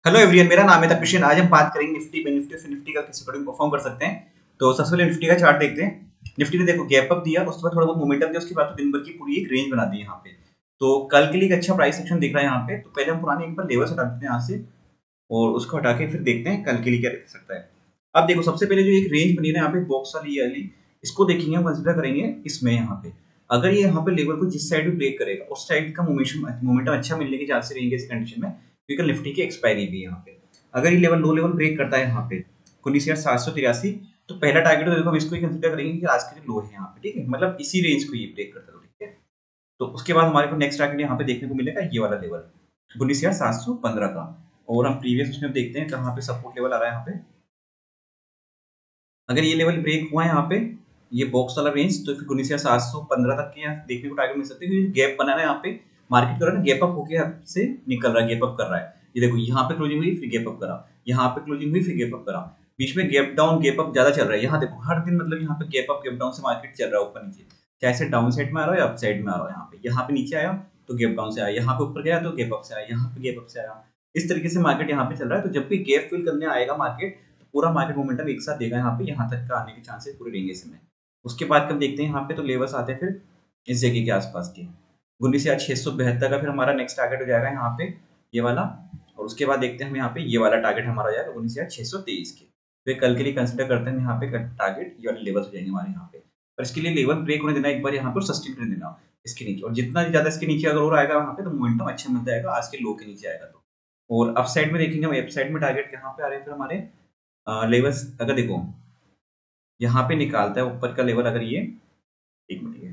Hello everyone, मेरा नाम है तपिशन। आज हम बात करेंगे निफ्टी बैंक निफ्टी और निफ्टी का किस अकॉर्डिंग परफॉर्म कर सकते हैं। तो सबसे पहले निफ्टी का चार्ट देखते हैं। निफ्टी ने देखो गैप अप दिया, उसके बाद थोड़ा बहुत मोमेंटम दिया, उसके बाद तो दिन भर की पूरी एक रेंज बना दी यहाँ पे। तो कल के लिए एक अच्छा प्राइस एक्शन दिख रहा है यहाँ पे। तो पहले हम पुराने एक बार लेवल्स हटा देते हैं यहाँ से और उसको हटा के फिर देखते हैं कल के लिए क्या दिख सकता है। अब देखो सबसे पहले जो एक रेंज बनी है ना यहाँ पे बॉक्स वाली, इसको देखेंगे, हम कंसिडर करेंगे इसमें यहाँ पे। अगर ये यहाँ पे लेवल को जिस साइड भी ब्रेक करेगा उस साइड का मोमेंटम अच्छा मिलने के चांसेस रहेंगे इस कंडीशन में, क्योंकि निफ्टी की एक्सपायरी भी है यहाँ पे। अगर ये लेवल लो लेवल ब्रेक करता है यहाँ पे 19,783, तो पहला टारगेट तो देखो हम इसको ही कंसिडर करेंगे कि आज के जो लो है यहाँ पे, ठीक है, मतलब इसी रेंज को ये ब्रेक करता है, ठीक है। तो उसके बाद हमारे को नेक्स्ट टारगेट यहाँ पे देखने को मिलेगा ये वाला लेवल 19,715 का। और हम प्रीवियस उसमें देखते हैं कहाँ पे सपोर्ट लेवल आ रहा है यहाँ पे। अगर ये लेवल ब्रेक हुआ है यहाँ पे, ये बॉक्स वाला रेंज, तो फिर 19,715 तक के यहाँ देखने को टारगेट मिल सकते हैं, क्योंकि गैप बना है यहाँ पे। मार्केट कर रहा है ना, गैप अप होके से निकल रहा है, गैप अप कर रहा है। ये देखो यहाँ पे क्लोजिंग हुई फिर गैप अप करा, यहाँ पे क्लोजिंग हुई फिर गैप अप करा, बीच में गैप डाउन गैप अप ज्यादा चल रहा है। यहाँ देखो हर दिन मतलब यहाँ पे गैप अप गैप डाउन से मार्केट चल रहा है ऊपर नीचे, चाहे से डाउन साइड में आ रहा है या अप साइड में आ रहा है। यहाँ पे नीचे आया तो गैप डाउन से आया, यहाँ पे ऊपर गया तो गैप अप से आया, यहाँ पे गैप अप से आया। इस तरीके से मार्केट यहाँ पे चल रहा है। तो जब भी गैप फिल करने आएगा मार्केट, पूरा मार्केट मोमेंटम एक साथ देगा यहाँ तक का आने के चांसेस पूरे रहेंगे इसमें। उसके बाद कब देखते हैं यहाँ पे, तो लेवल्स आते हैं फिर इस जगह के आसपास के 19,672 का फिर हमारा नेक्स्ट टारगेट हो जाएगा यहाँ पे ये वाला। और उसके बाद देखते हैं हम यहाँ पे ये वाला टारगेट हमारा हो जाएगा 19,623 के। फिर कल के लिए कंसिडर करते हैं यहाँ पे टारगेट ये वाले लेवल्स हो जाएंगे हमारे यहाँ पे। पर इसके लिए लेवल ब्रेक होने देना एक बार यहाँ पर, सस्टेन करने देना इसके नीचे, और जितना ज्यादा इसके नीचे अगर और आएगा यहाँ पे तो मोमेंटम अच्छा मिलता जाएगा आज के लो के नीचे आएगा तो। और अप साइड में देखेंगे हम, अप साइड में टारगेट कहाँ पे आ रहे हैं फिर हमारे लेवल्स। अगर देखो यहाँ पे निकालता है ऊपर का लेवल, अगर ये एक मिनट ये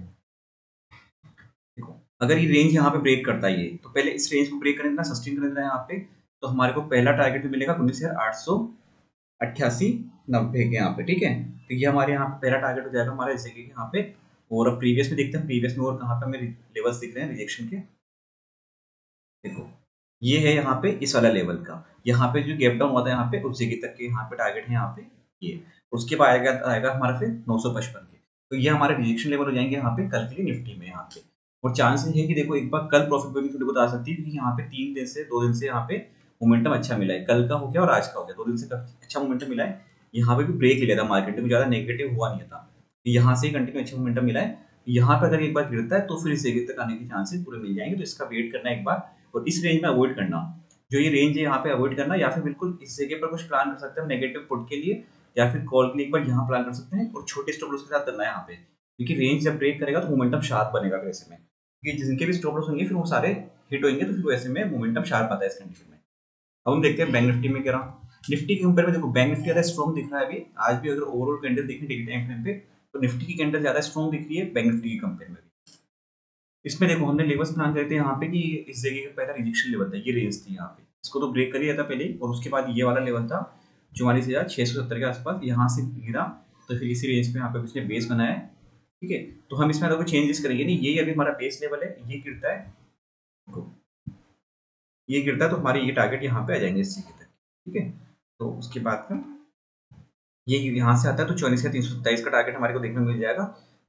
देखो, अगर ये रेंज यहाँ पे ब्रेक करता है ये, तो पहले इस रेंज को ब्रेक करने देना, सस्टेन करने देना यहाँ पे। तो हमारे को पहला टारगेट भी मिलेगा 19,888-90 के यहाँ पे, ठीक है। तो ये हमारे यहाँ पे पहला टारगेट हो जाएगा हमारा जैसे कि यहाँ पे। और अब प्रीवियस में देखते हैं, प्रीवियस में और कहाँ पे हमें लेवल्स दिख रहे हैं रिजेक्शन के। देखो ये है यहाँ पे इस वाला लेवल का, यहाँ पे जो गैप डाउन हुआ था यहाँ पे उस जगह तक के यहाँ पे टारगेट है यहाँ पे ये। उसके बाद आएगा आएगा हमारा फिर 955 के। तो ये हमारे रिजेक्शन लेवल हो जाएंगे यहाँ पे कल के लिए निफ्टी में यहाँ पे। और चांसेस है कि देखो एक बार कल प्रॉफिट बुकिंग थोड़ी बहुत आ सकती है, क्योंकि यहाँ पे 3 दिन से 2 दिन से यहाँ पे मोमेंटम अच्छा मिला है। कल का हो गया और आज का हो गया, 2 दिन से काफी अच्छा मोमेंटम मिला है। यहाँ पे भी ब्रेक लिया था मार्केट में, ज्यादा नेगेटिव हुआ नहीं था। यहाँ से कंटिन्यू अच्छा मोमेंटम मिला है। यहाँ पे अगर एक बार गिरता है तो फिर इस जगह तक आने के चांसेस पूरे मिल जाएंगे। तो इसका वेट करना है एक बार, और इस रेंज में अवॉइड करना, जो ये रेंज है यहाँ पे अवॉइड करना, या फिर बिल्कुल इस जगह पर कुछ प्लान कर सकते हैं हम नेगेटिव पुट के लिए, या फिर कॉल के लिए एक बार यहाँ प्लान कर सकते हैं, और छोटे स्टॉप लॉस के साथ करना है यहाँ पे, क्योंकि रेंज जब ब्रेक करेगा तो मोमेंटम शार्प बनेगा फिर ऐसे में, क्योंकि जिनके भी स्टॉप लॉस होंगे फिर वो सारे हिट होंगे, तो फिर वैसे में मोमेंटम शार्प आता है इस कंडीशन में। अब हम देखते हैं बैंक निफ्टी में क्या रहा। निफ्टी के कंपेयर में देखो बैंक निफ्टी ज्यादा स्ट्रॉन्ग दिख रहा है अभी आज भी। अगर ओवरऑल कैंडल देखें डेली टाइम फ्रेम पे, तो निफ्टी की कैंडल ज्यादा स्ट्रॉन्ग दिख रही है बैंक निफ्टी के कंपेयर में भी। इसमें देखो हमने लेवल्स प्लान करते हैं यहाँ पे कि इस जगह का पहला रिजेक्शन लेवल था, ये रेंज थी यहाँ पे, इसको तो ब्रेक कर लिया था पहले ही। और उसके बाद ये वाला लेवल था 44,670 के आसपास, यहाँ से गिरा तो फिर इसी रेंज पे यहाँ पे उसने बेस बनाया है, ठीक है। तो हम इसमें अगर कोई चेंजेस करेंगे नहीं, ये अभी हमारा बेस लेवल है, ये गिरता है, ये गिरता है तो हमारे ये टारगेट यहाँ पे आ जाएंगे इस जगह तक, ठीक है। तो उसके बाद का ये यहाँ से आता है तो 44,327 का टारगेट हमारे को देखने को मिल जाएगा,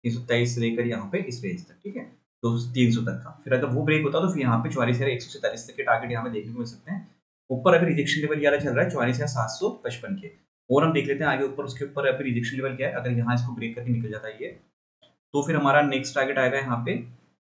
327 से लेकर यहाँ पे इस रेंज तक, ठीक है। तो 300 तक का, फिर अगर वो ब्रेक होता तो फिर यहाँ पे 44,147 तक के टारगेट यहाँ पे देखने को मिल सकते हैं। ऊपर अभी रिजेक्शन लेवल ज्यादा चल रहा है 44,755 के। और हम देख लेते हैं आगे ऊपर, उसके ऊपर अभी रिजेक्शन लेवल क्या है। अगर यहाँ इसको ब्रेक करके निकल जाता है ये, तो फिर हमारा नेक्स्ट टारगेट आएगा यहाँ पे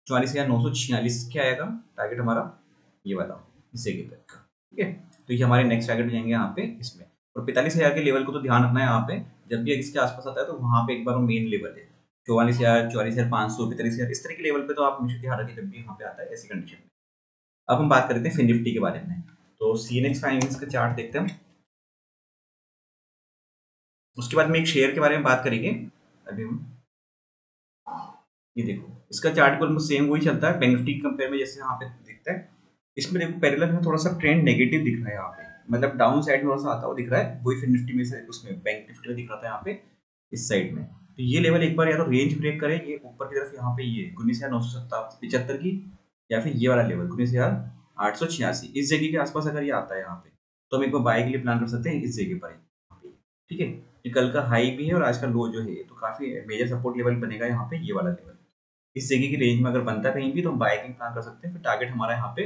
44,946 क्या आएगा टारगेट हमारा, ये वाला इस जगह तक का, ठीक है। तो ये हमारे नेक्स्ट टारगेट हो जाएंगे यहाँ पे इसमें। और 45,000 के लेवल को तो ध्यान रखना है यहाँ पे, जब भी इसके आसपास आता है तो वहाँ पे एक बार वो मेन लेवल है 44,000, 44,500, 45,000, इस तरह के लेवल पे तो आप हमेशा ध्यान रखें जब भी यहाँ पे आता है ऐसी कंडीशन में। अब हम बात करते हैं फिन निफ्टी के बारे में। तो सीएनएक्स फाइनेंस का चार्ट देखते हैं हम, उसके बाद में एक शेयर के बारे में बात करेंगे अभी हम। ये देखो इसका चार्ट को सेम वही चलता है बैंक निफ्टी के कंपेयर में जैसे यहाँ पे दिखता है। इसमें देखो पैरेलल में थोड़ा सा ट्रेंड नेगेटिव दिख रहा है यहाँ पे, मतलब डाउन साइड में थोड़ा सा आता हुआ दिख रहा है, वही फिर निफ्टी में से उसमें बैंक निफ्टी में दिख रहा था यहाँ पे इस साइड में। तो ये लेवल एक बार या तो रेंज ब्रेक करे ये ऊपर की तरफ, यहाँ पे ये 19,975 की, या फिर ये वाला लेवल 19,886 इस जगह के आसपास अगर ये आता है यहाँ पे, तो हम एक बार बाय के लिए प्लान कर सकते हैं इस जगह पर यहाँ पे, ठीक है। ये कल का हाई भी है और आज का लो जो है, तो काफी मेजर सपोर्ट लेवल बनेगा यहाँ पे ये वाला लेवल। इस जगह की रेंज में अगर बनता है कहीं भी तो हम बाय की प्लान कर सकते हैं। फिर टारगेट हमारा यहाँ पे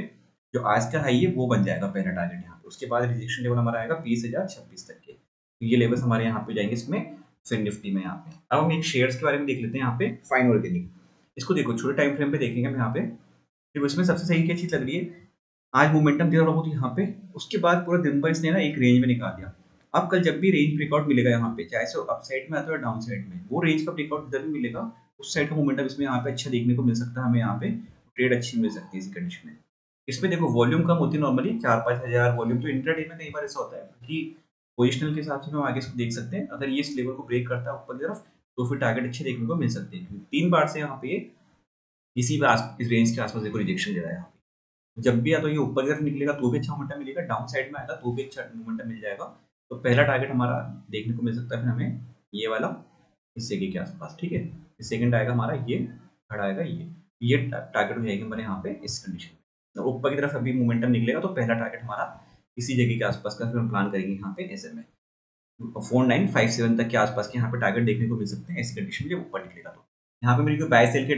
जो आज का हाई है वो बन जाएगा पहला टारगेट यहाँ पे। उसके बाद रिजेक्शन लेवल हमारा आएगा 20,026 तक के। तो ये लेवल्स हमारे यहाँ पे जाएंगे इसमें फिन निफ्टी में यहाँ पे। अब हम एक शेयर्स के बारे में देख लेते हैं यहाँ पे, फाइन ऑर्गेनिक। इसको देखो छोटे टाइम फ्रेम पे देखेंगे हम यहाँ पे। देखो इसमें सबसे सही क्या चीज लग रही है, आज मोमेंटम दे रहा बहुत यहाँ पे, उसके बाद पूरा दिन भर इसने ना एक रेंज में निकाल दिया। अब कल जब भी रेंज ब्रेकआउट मिलेगा यहाँ पे, चाहे सो अप साइड में आता है डाउन साइड में, वो रेंज का ब्रेकआउट जिधर भी मिलेगा उस साइड का मोमेंटम इसमें यहाँ पे अच्छा देखने को मिल सकता है हमें। यहाँ पे ट्रेड अच्छी मिल सकती है इसी कंडीशन में। इसमें देखो वॉल्यूम कम होती है नॉर्मली, 4-5 हज़ार वॉल्यूम। तो इंट्राडे में कई बार ऐसा होता है कि पोजिशनल के हिसाब से हम आगे इसको देख सकते हैं। अगर ये इस लेवल को ब्रेक करता है ऊपर की तरफ तो फिर टारगेट अच्छे देखने को मिल सकते हैं। 3 बार से यहाँ पे ये इसी इस रेंज के आसपास देखो रिजेक्शन दे रहा है यहाँ पे। जब भी या तो ये ऊपर की तरफ निकलेगा तो भी अच्छा मोमेंटम मिलेगा, डाउन साइड में आएगा तो भी अच्छा मोमेंटम मिल जाएगा। तो पहला टारगेट हमारा देखने को मिल सकता है फिर हमें ये वाला, इस जगह के आसपास, ठीक है। सेकंड आएगा हमारा ये, थर्ड आएगा ये टारगेट हो जाएगी हमारे यहाँ पे इस कंडीशन में। तो ऊपर की तरफ अभी मोमेंटम निकलेगा तो पहला टारगेट हमारा इसी जगह के आसपास का फिर हम प्लान करेंगे यहाँ पे ऐसे में 4957 तक के आसपास के यहाँ पे टारगेट देखने को मिल सकते हैं ऐसी कंडीशन में जब ऊपर निकलेगा। तो यहाँ पे मेरी कोई बाय सेल के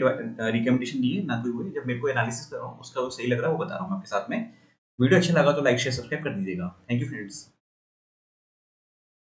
रिकमेंडेशन दी है ना कोई हुई, जब मेरे को एनालिसिस कर रहा हूँ उसका वो सही लग रहा है वो बता रहा हूँ आपके साथ में। वीडियो अच्छा लगा तो लाइक शेयर सब्सक्राइब कर दीजिएगा। Thank you friends.